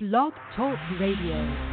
Blog Talk Radio.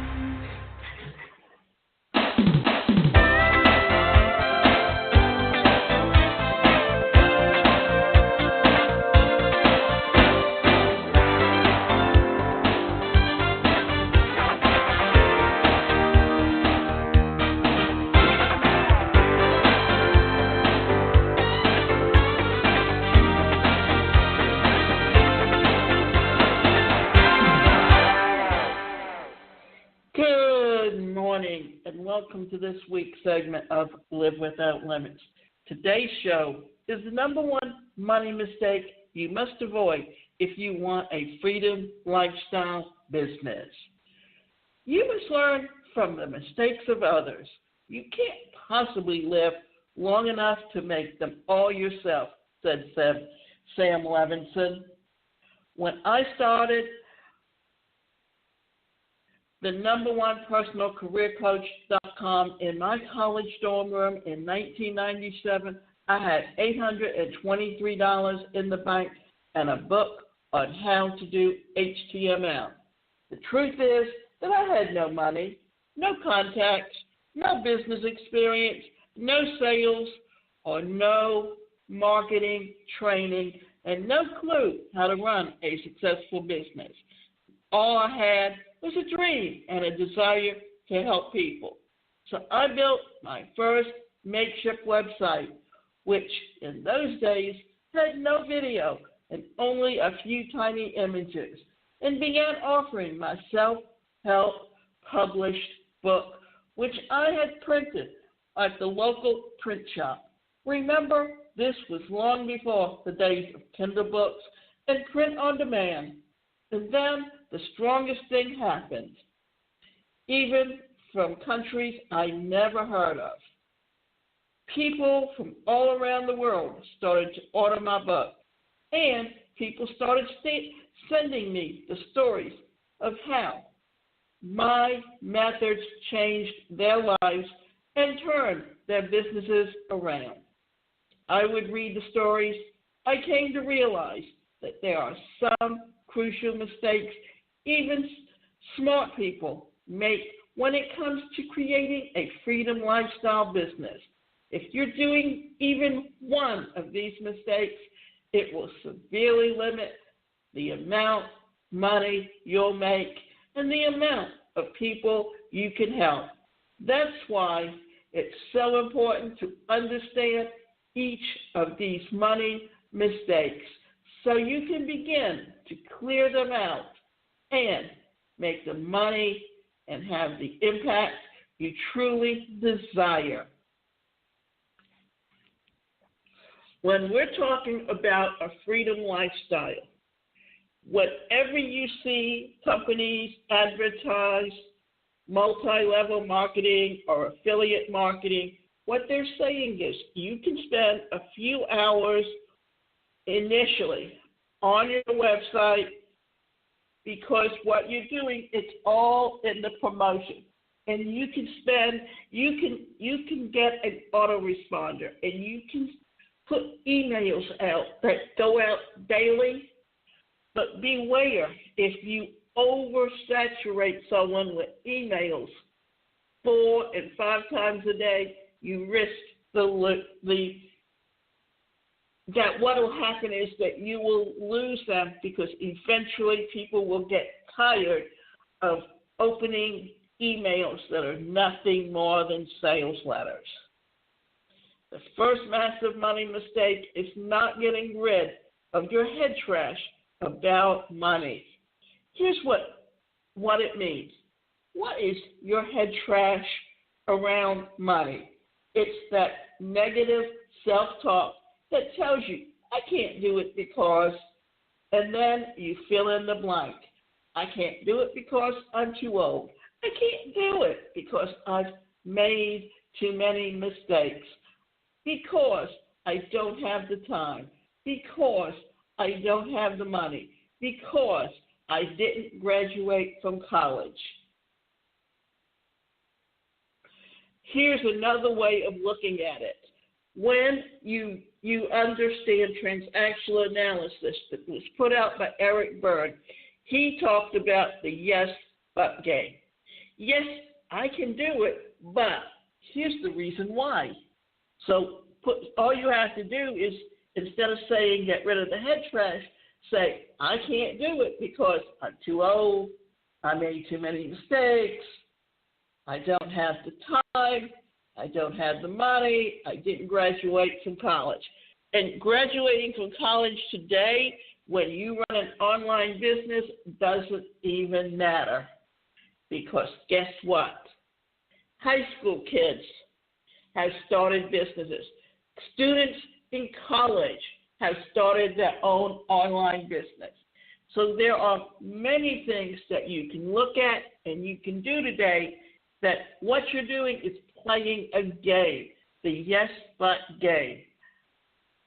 Welcome to this week's segment of Live Without Limits. Today's show is the number one money mistake you must avoid if you want a freedom lifestyle business. You must learn from the mistakes of others. You can't possibly live long enough to make them all yourself, said Sam Levinson. When I started the number one personal career coach.com in my college dorm room in 1997, I had $823 in the bank and a book on how to do HTML. The truth is that I had no money, no contacts, no business experience, no sales, or no marketing training, and no clue how to run a successful business. All I had was a dream and a desire to help people. So I built my first makeshift website, which in those days had no video and only a few tiny images, and began offering my self-help published book, which I had printed at the local print shop. Remember, this was long before the days of Kindle books and print on demand. And then the strongest thing happened, even from countries I never heard of. People from all around the world started to order my book, and people started sending me the stories of how my methods changed their lives and turned their businesses around. I would read the stories. I came to realize that there are some crucial mistakes even smart people make when it comes to creating a freedom lifestyle business. If you're doing even one of these mistakes, it will severely limit the amount of money you'll make and the amount of people you can help. That's why it's so important to understand each of these money mistakes so you can begin to clear them out and make the money and have the impact you truly desire. When we're talking about a freedom lifestyle, whatever you see companies advertise, multi-level marketing or affiliate marketing, what they're saying is you can spend a few hours initially on your website because what you're doing, it's all in the promotion. And you can get an autoresponder, and you can put emails out that go out daily. But beware, if you oversaturate someone with emails 4 and 5 times a day, you risk that what will happen is that you will lose them because eventually people will get tired of opening emails that are nothing more than sales letters. The first massive money mistake is not getting rid of your head trash about money. Here's what it means. What is your head trash around money? It's that negative self-talk that tells you, I can't do it because, and then you fill in the blank. I can't do it because I'm too old. I can't do it because I've made too many mistakes. Because I don't have the time. Because I don't have the money. Because I didn't graduate from college. Here's another way of looking at it. When you understand transactional analysis that was put out by Eric Berne, he talked about the yes, but game. Yes, I can do it, but here's the reason why. So all you have to do is, instead of saying get rid of the head trash, say, I can't do it because I'm too old, I made too many mistakes, I don't have the time, I don't have the money, I didn't graduate from college. And graduating from college today, when you run an online business, doesn't even matter. Because guess what? High school kids have started businesses. Students in college have started their own online business. So there are many things that you can look at and you can do today that what you're doing is playing a game, the yes, but game.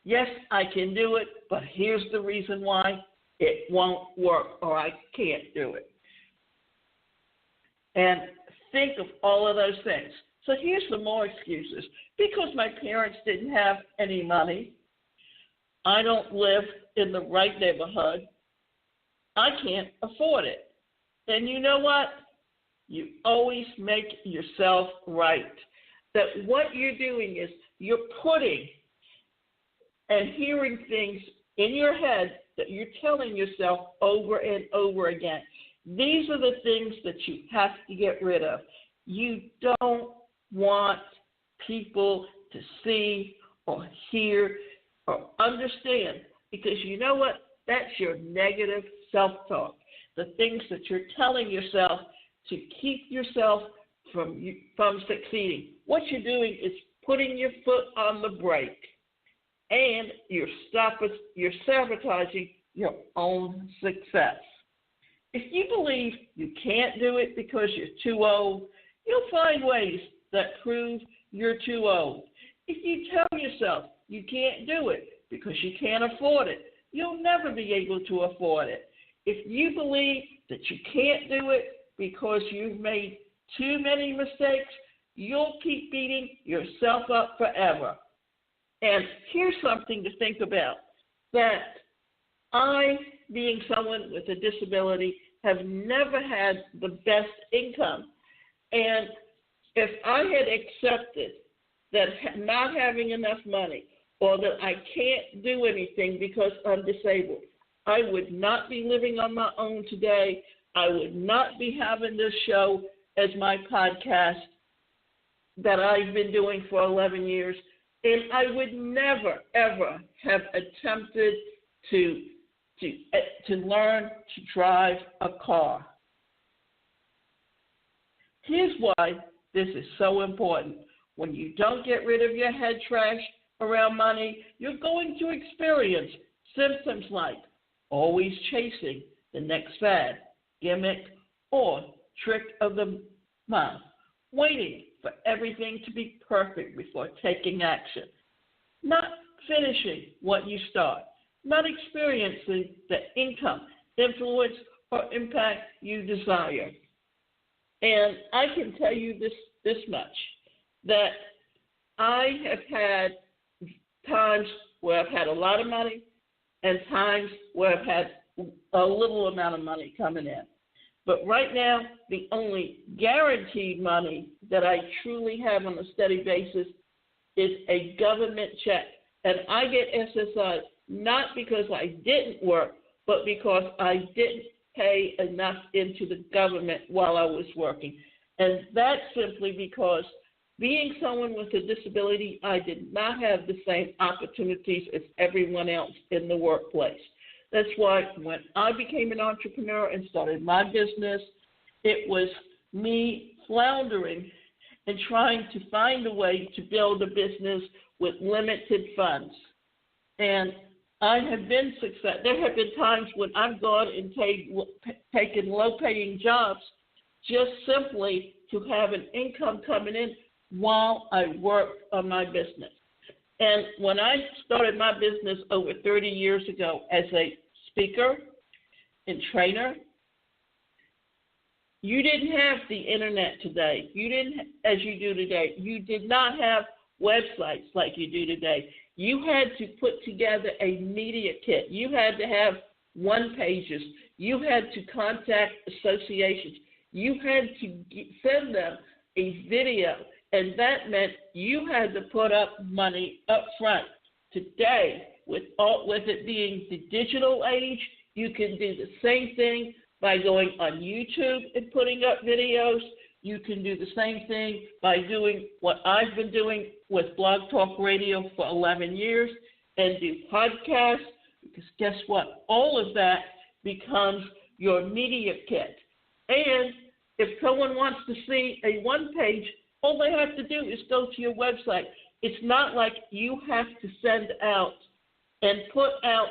Yes, I can do it, but here's the reason why it won't work or I can't do it. And think of all of those things. So here's some more excuses. Because my parents didn't have any money, I don't live in the right neighborhood, I can't afford it. And you know what? You always make yourself right. That what you're doing is you're putting and hearing things in your head that you're telling yourself over and over again. These are the things that you have to get rid of. You don't want people to see or hear or understand, because you know what? That's your negative self-talk, the things that you're telling yourself to keep yourself from succeeding. What you're doing is putting your foot on the brake, and you're sabotaging your own success. If you believe you can't do it because you're too old, you'll find ways that prove you're too old. If you tell yourself you can't do it because you can't afford it, you'll never be able to afford it. If you believe that you can't do it because you've made too many mistakes, you'll keep beating yourself up forever. And here's something to think about, that I, being someone with a disability, have never had the best income. And if I had accepted that not having enough money or that I can't do anything because I'm disabled, I would not be living on my own today. I would not be having this show as my podcast that I've been doing for 11 years. And I would never, ever have attempted to learn to drive a car. Here's why this is so important. When you don't get rid of your head trash around money, you're going to experience symptoms like always chasing the next fad, gimmick, or trick of the month, waiting for everything to be perfect before taking action, not finishing what you start, not experiencing the income, influence, or impact you desire. And I can tell you this much, that I have had times where I've had a lot of money and times where I've had a little amount of money coming in. But right now, the only guaranteed money that I truly have on a steady basis is a government check. And I get SSI not because I didn't work, but because I didn't pay enough into the government while I was working. And that's simply because being someone with a disability, I did not have the same opportunities as everyone else in the workplace. That's why when I became an entrepreneur and started my business, it was me floundering and trying to find a way to build a business with limited funds. And I have been successful. There have been times when I've gone and taken low-paying jobs just simply to have an income coming in while I worked on my business. And when I started my business over 30 years ago as a speaker and trainer, you didn't have the internet today. You didn't, as you do today. You did not have websites like you do today. You had to put together a media kit. You had to have one pages. You had to contact associations. You had to send them a video, and that meant you had to put up money up front. Today, with it being the digital age, you can do the same thing by going on YouTube and putting up videos. You can do the same thing by doing what I've been doing with Blog Talk Radio for 11 years and do podcasts, because guess what? All of that becomes your media kit. And if someone wants to see a one-page, all they have to do is go to your website. It's not like you have to send out and put out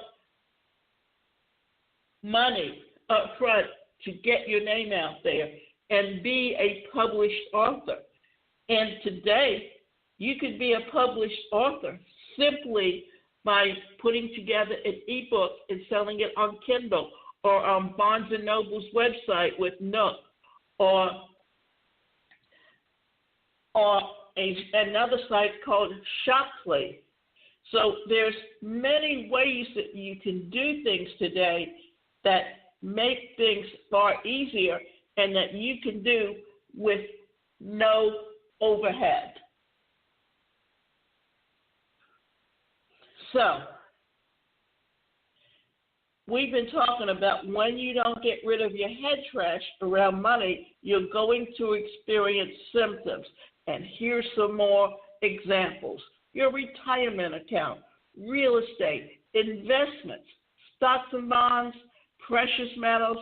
money up front to get your name out there and be a published author. And today, you could be a published author simply by putting together an ebook and selling it on Kindle or on Barnes & Noble's website with Nook or another site called Shopplay. So there's many ways that you can do things today that make things far easier and that you can do with no overhead. So we've been talking about when you don't get rid of your head trash around money, you're going to experience symptoms. And here's some more examples. Your retirement account, real estate, investments, stocks and bonds, precious metals,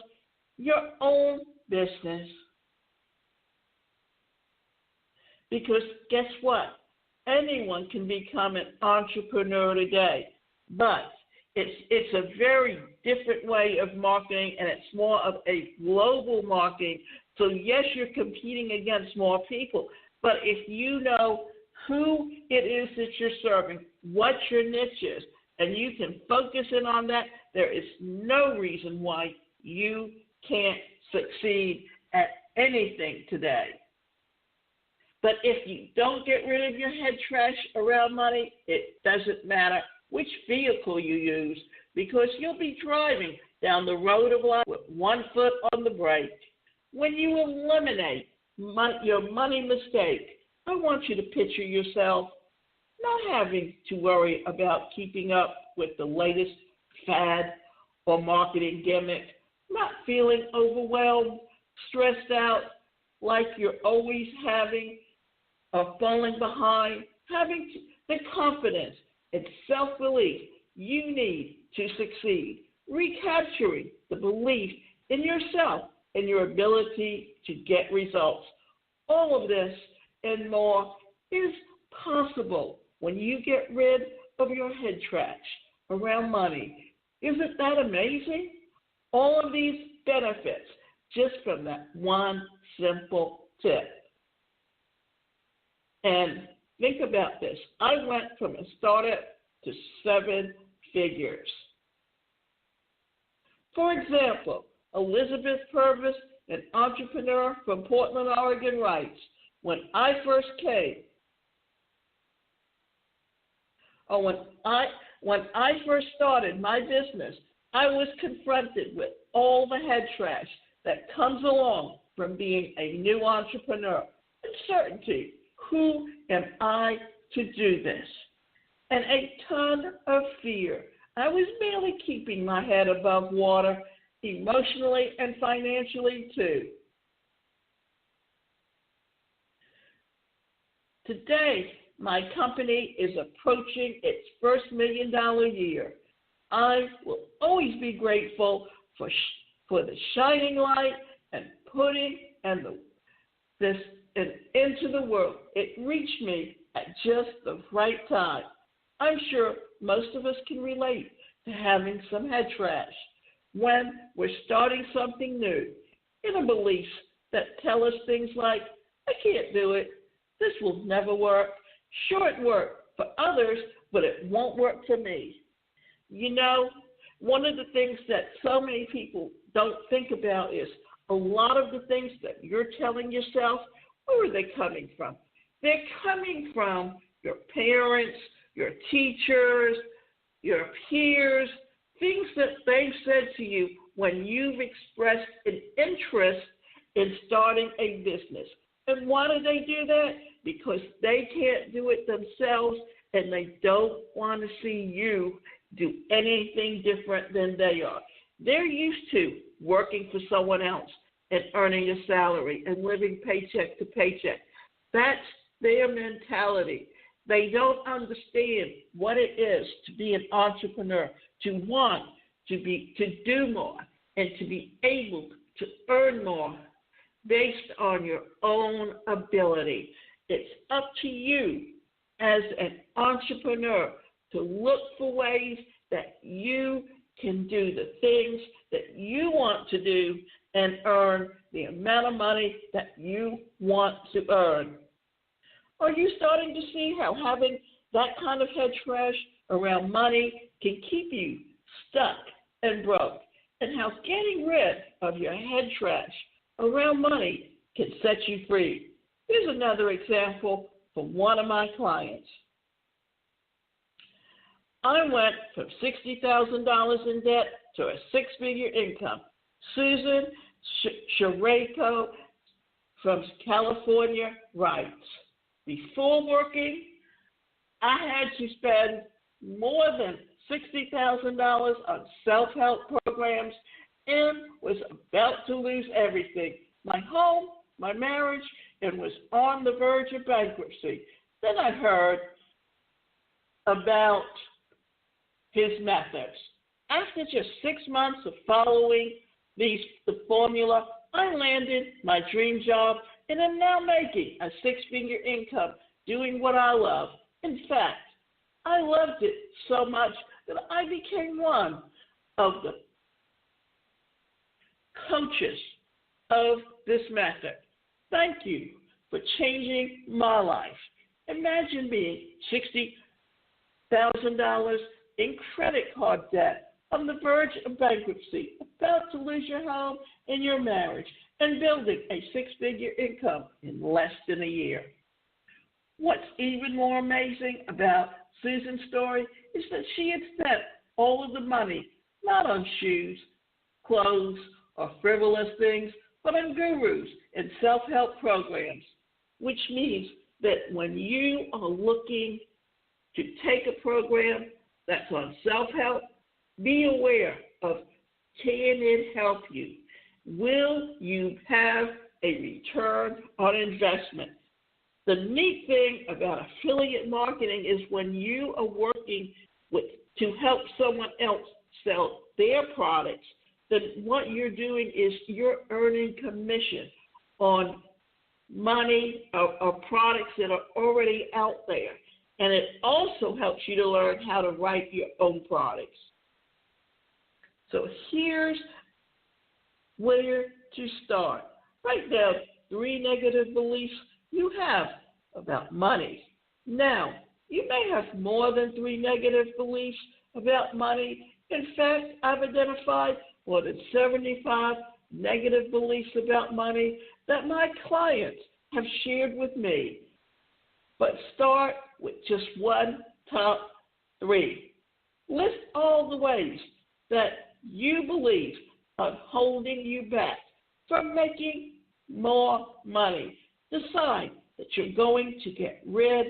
your own business. Because guess what? Anyone can become an entrepreneur today, but it's a very different way of marketing, and it's more of a global marketing. So yes, you're competing against more people, but if you know who it is that you're serving, what your niche is, and you can focus in on that, there is no reason why you can't succeed at anything today. But if you don't get rid of your head trash around money, it doesn't matter which vehicle you use, because you'll be driving down the road of life with one foot on the brake. When you eliminate your money mistake, I want you to picture yourself not having to worry about keeping up with the latest fad or marketing gimmick, not feeling overwhelmed, stressed out, like you're always having or falling behind, having the confidence and self-belief you need to succeed, recapturing the belief in yourself and your ability to get results. All of this and more is possible when you get rid of your head trash around money. Isn't that amazing? All of these benefits just from that one simple tip. And think about this. I went from a startup to 7 figures. For example, Elizabeth Purvis, an entrepreneur from Portland, Oregon, writes, when I first started my business, I was confronted with all the head trash that comes along from being a new entrepreneur. Uncertainty. Who am I to do this? And a ton of fear. I was barely keeping my head above water, emotionally and financially too. Today, my company is approaching its first $1 million year. I will always be grateful for the shining light and putting this into the world. It reached me at just the right time. I'm sure most of us can relate to having some head trash when we're starting something new, inner beliefs that tell us things like, I can't do it, this will never work, sure it worked for others, but it won't work for me. You know, one of the things that so many people don't think about is a lot of the things that you're telling yourself, where are they coming from? They're coming from your parents, your teachers, your peers, things that they've said to you when you've expressed an interest in starting a business. And why do they do that? Because they can't do it themselves, and they don't want to see you do anything different than they are. They're used to working for someone else and earning a salary and living paycheck to paycheck. That's their mentality. They don't understand what it is to be an entrepreneur, to want to do more, and to be able to earn more based on your own ability. It's up to you as an entrepreneur to look for ways that you can do the things that you want to do and earn the amount of money that you want to earn. Are you starting to see how having that kind of head trash around money can keep you stuck and broke, and how getting rid of your head trash around money can set you free? Here's another example from one of my clients. I went from $60,000 in debt to a six-figure income. Susan Shareko from California writes, before working, I had to spend more than $60,000 on self-help programs and was about to lose everything, my home, my marriage, and was on the verge of bankruptcy. Then I heard about his methods. After just 6 months of following the formula, I landed my dream job and am now making a six-figure income doing what I love. In fact, I loved it so much that I became one of the coaches of this method. Thank you for changing my life. Imagine being $60,000 in credit card debt, on the verge of bankruptcy, about to lose your home and your marriage, and building a six-figure income in less than a year. What's even more amazing about Susan's story is that she had spent all of the money not on shoes, clothes, or frivolous things, but on gurus and self-help programs, which means that when you are looking to take a program that's on self-help, be aware of, can it help you? Will you have a return on investment? The neat thing about affiliate marketing is when you are working to help someone else sell their products, then what you're doing is you're earning commission on money or products that are already out there. And it also helps you to learn how to write your own products. So here's where to start. Write down 3 negative beliefs you have about money. Now, you may have more than 3 negative beliefs about money. In fact, I've identified more than 75 negative beliefs about money that my clients have shared with me. But start with just one top 3. List all the ways that you believe are holding you back from making more money. Decide that you're going to get rid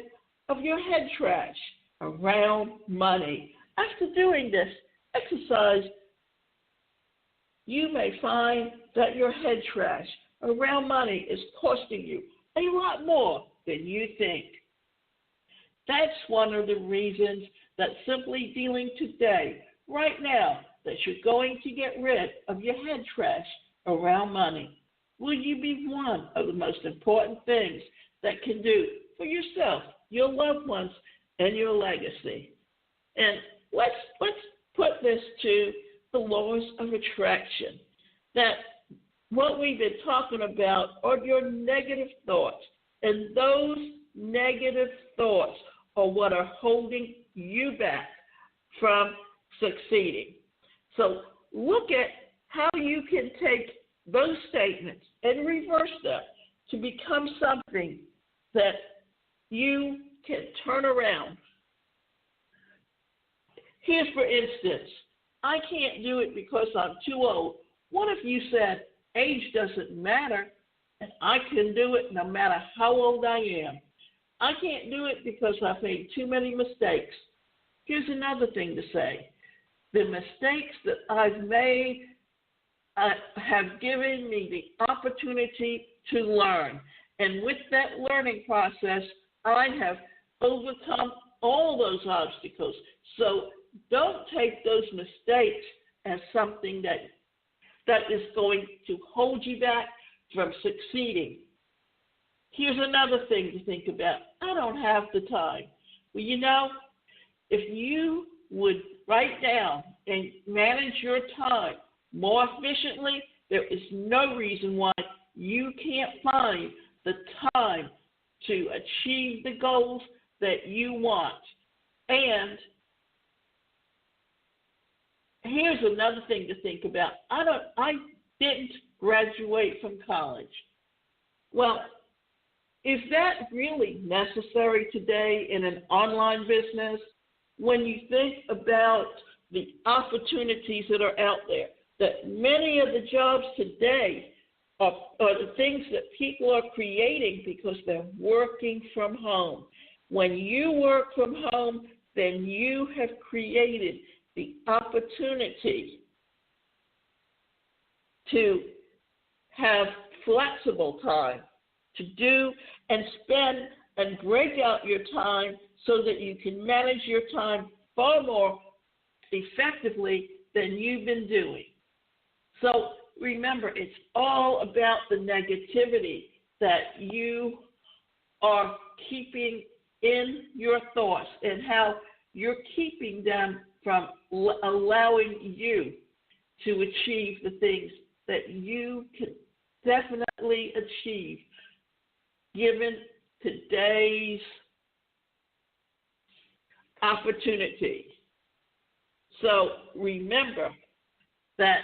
of your head trash around money. After doing this exercise, you may find that your head trash around money is costing you a lot more than you think. That's one of the reasons that Simply Dealing today, right now, that you're going to get rid of your head trash around money. Will you be one of the most important things that can do for yourself, your loved ones, and your legacy? And let's put this to the laws of attraction. That what we've been talking about are your negative thoughts, and those negative thoughts are what are holding you back from succeeding. So look at how you can take those statements and reverse them to become something that you can turn around. Here's, for instance, I can't do it because I'm too old. What if you said, age doesn't matter, and I can do it no matter how old I am? I can't do it because I've made too many mistakes. Here's another thing to say. The mistakes that I've made have given me the opportunity to learn. And with that learning process, I have overcome all those obstacles. So don't take those mistakes as something that is going to hold you back from succeeding. Here's another thing to think about. I don't have the time. Well, you know, if you would write down and manage your time more efficiently, there is no reason why you can't find the time to achieve the goals that you want. And here's another thing to think about. I didn't graduate from college. Well, is that really necessary today in an online business? When you think about the opportunities that are out there, that many of the jobs today are the things that people are creating because they're working from home. When you work from home, then you have created the opportunity to have flexible time to do and spend and break out your time so that you can manage your time far more effectively than you've been doing. So remember, it's all about the negativity that you are keeping in your thoughts and how you're keeping them from allowing you to achieve the things that you can definitely achieve given today's opportunity. So remember that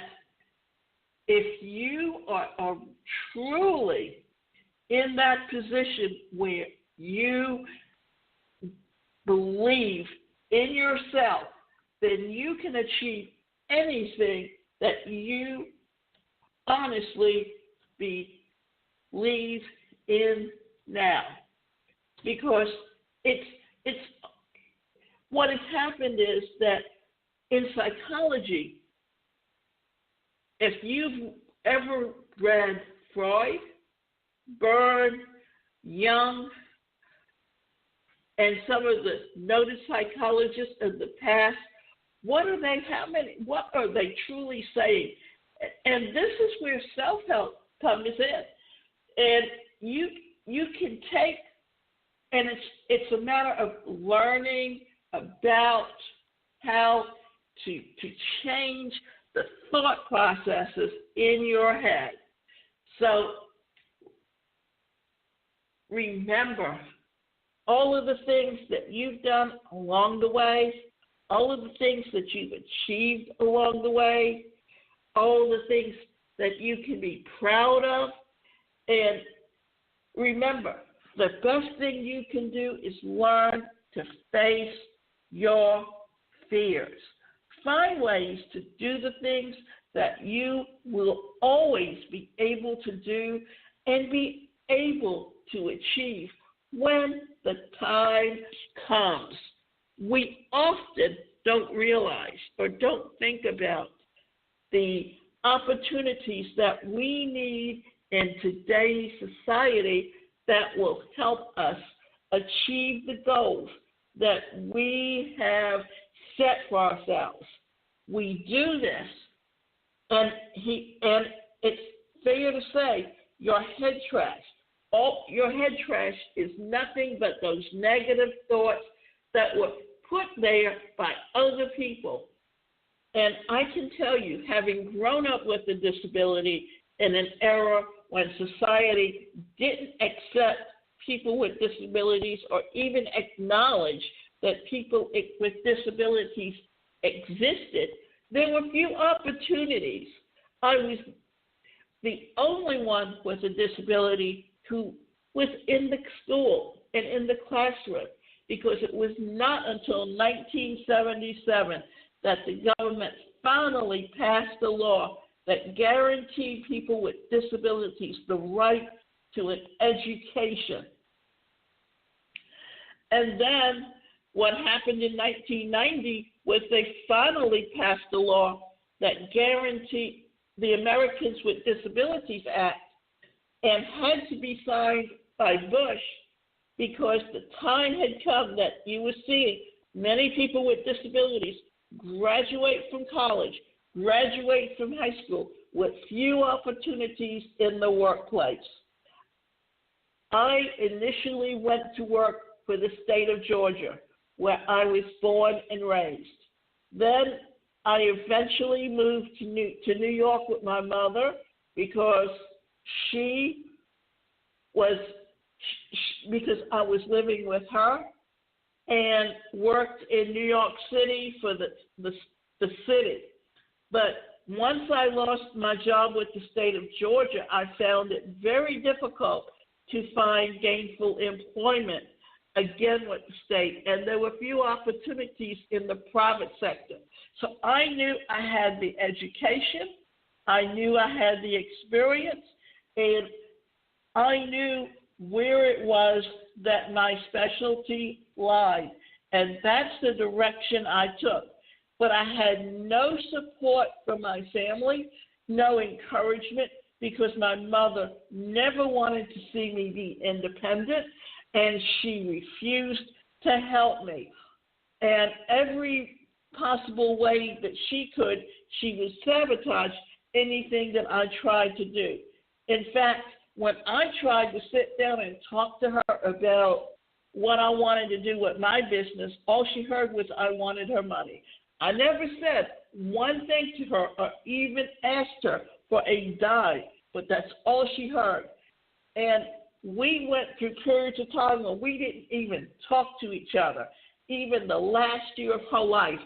if you are truly in that position where you believe in yourself, then you can achieve anything that you honestly believe in now. Because it's what has happened is that in psychology, if you've ever read Freud, Byrne, Jung, and some of the noted psychologists of the past, what are they truly saying? And this is where self-help comes in. And you can take, and it's a matter of learning about how to change the thought processes in your head. So remember all of the things that you've done along the way, all of the things that you've achieved along the way, all the things that you can be proud of. And remember, the best thing you can do is learn to face your fears. Find ways to do the things that you will always be able to do and be able to achieve when the time comes. We often don't realize or don't think about the opportunities that we need in today's society that will help us achieve the goals that we have set for ourselves. We do this, and it's fair to say your head trash. Your head trash is nothing but those negative thoughts that were put there by other people. And I can tell you, having grown up with a disability in an era when society didn't accept people with disabilities or even acknowledge that people with disabilities existed, there were few opportunities. I was the only one with a disability who was in the school and in the classroom, because it was not until 1977 that the government finally passed a law that guaranteed people with disabilities the right to an education. And then what happened in 1990 was they finally passed a law that guaranteed the Americans with Disabilities Act, and had to be signed by Bush, because the time had come that you were seeing many people with disabilities graduate from college, graduate from high school with few opportunities in the workplace. I initially went to work for the state of Georgia, where I was born and raised. Then I eventually moved to New York with my mother, because because I was living with her, and worked in New York City for the city. But once I lost my job with the state of Georgia, I found it very difficult to find gainful employment again with the state, and there were few opportunities in the private sector. So I knew I had the education, I knew I had the experience, and I knew where it was that my specialty lied, and that's the direction I took. But I had no support from my family, no encouragement, because my mother never wanted to see me be independent, and she refused to help me. And every possible way that she could, she would sabotage anything that I tried to do. In fact, when I tried to sit down and talk to her about what I wanted to do with my business, all she heard was I wanted her money. I never said one thing to her or even asked her for a dime, but that's all she heard. And we went through periods of time where we didn't even talk to each other. Even the last year of her life,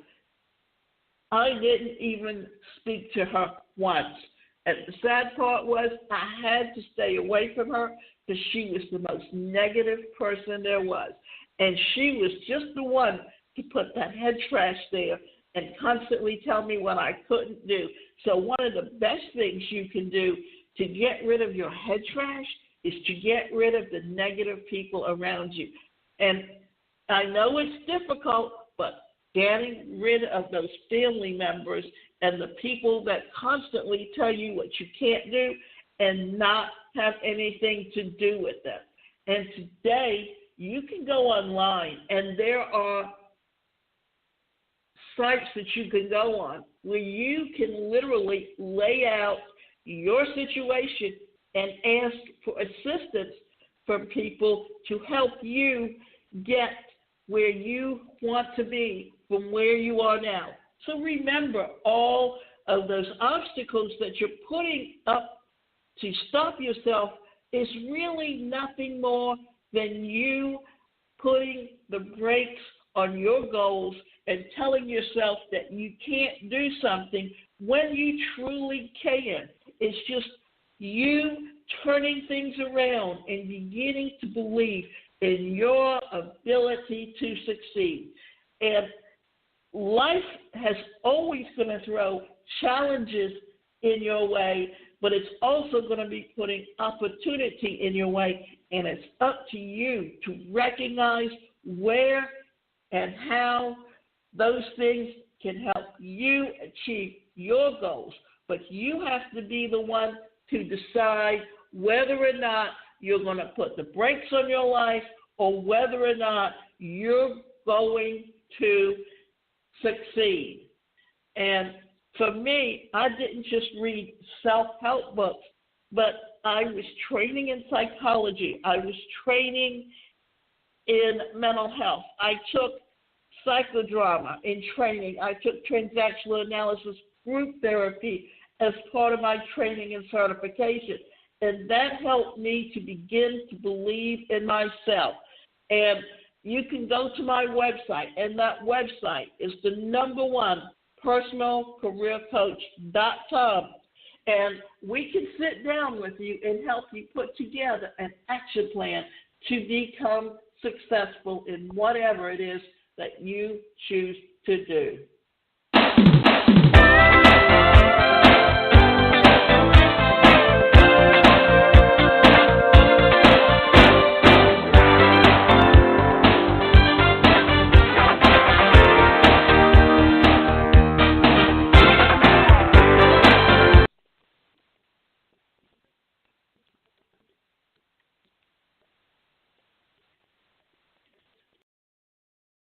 I didn't even speak to her once. And the sad part was I had to stay away from her because she was the most negative person there was. And she was just the one to put that head trash there and constantly tell me what I couldn't do. So one of the best things you can do to get rid of your head trash is to get rid of the negative people around you. And I know it's difficult, but getting rid of those family members and the people that constantly tell you what you can't do and not have anything to do with them. And today, you can go online, and there are sites that you can go on where you can literally lay out your situation and ask for assistance from people to help you get where you want to be from where you are now. So remember, all of those obstacles that you're putting up to stop yourself is really nothing more than you putting the brakes on your goals and telling yourself that you can't do something when you truly can. It's just you turning things around and beginning to believe in your ability to succeed. And life has always going to throw challenges in your way, but it's also going to be putting opportunity in your way, and it's up to you to recognize where and how those things can help you achieve your goals. But you have to be the one to decide whether or not you're going to put the brakes on your life or whether or not you're going to succeed. And for me, I didn't just read self-help books, but I was training in psychology. I was training in mental health. I took psychodrama in training. I took transactional analysis group therapy as part of my training and certification. And that helped me to begin to believe in myself. And you can go to my website, and that website is the #1 personalcareercoach.com. And we can sit down with you and help you put together an action plan to become successful in whatever it is that you choose to do. Bye.